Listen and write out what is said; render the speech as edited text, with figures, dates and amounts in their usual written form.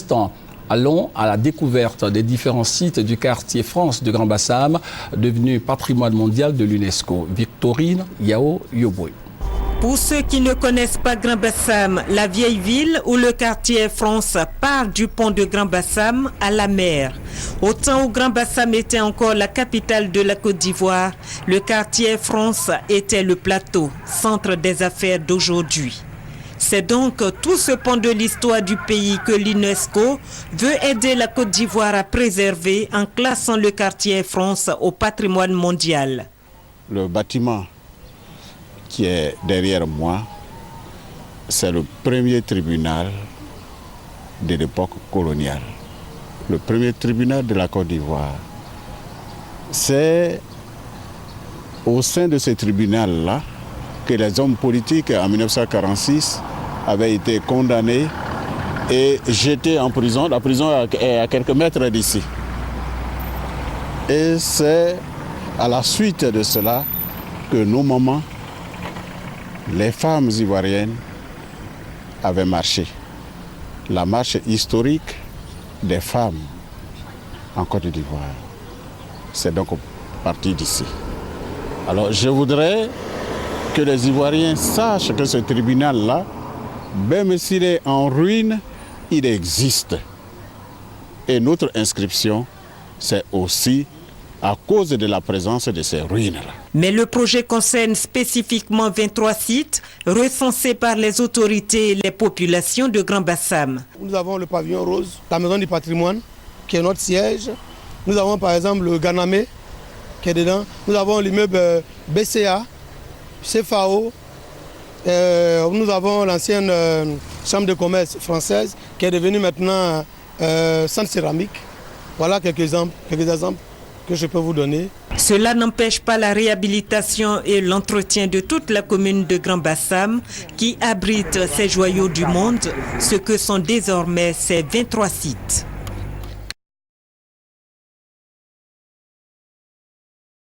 instant, allons à la découverte des différents sites du quartier France de Grand Bassam, devenu patrimoine mondial de l'UNESCO. Victorine Yao Yoboué. Pour ceux qui ne connaissent pas Grand Bassam, la vieille ville où le quartier France part du pont de Grand Bassam à la mer. Au temps où Grand Bassam était encore la capitale de la Côte d'Ivoire, le quartier France était le plateau, centre des affaires d'aujourd'hui. C'est donc tout ce pan de l'histoire du pays que l'UNESCO veut aider la Côte d'Ivoire à préserver en classant le quartier France au patrimoine mondial. Le bâtiment qui est derrière moi, c'est le premier tribunal de l'époque coloniale. Le premier tribunal de la Côte d'Ivoire. C'est au sein de ce tribunal-là que les hommes politiques en 1946 avaient été condamnés et jetés en prison. La prison est à quelques mètres d'ici. Et c'est à la suite de cela que nos mamans, les femmes ivoiriennes, avaient marché. La marche historique des femmes en Côte d'Ivoire. C'est donc parti d'ici. Alors je voudrais que les Ivoiriens sachent que ce tribunal-là, même s'il est en ruine, il existe. Et notre inscription, c'est aussi à cause de la présence de ces ruines-là. Mais le projet concerne spécifiquement 23 sites recensés par les autorités et les populations de Grand Bassam. Nous avons le pavillon rose, la maison du patrimoine, qui est notre siège. Nous avons par exemple le Ganamé, qui est dedans. Nous avons l'immeuble BCA, CFAO. Nous avons l'ancienne chambre de commerce française, qui est devenue maintenant centre céramique. Voilà quelques exemples que je peux vous donner. Cela n'empêche pas la réhabilitation et l'entretien de toute la commune de Grand Bassam qui abrite ces joyaux du monde, ce que sont désormais ces 23 sites.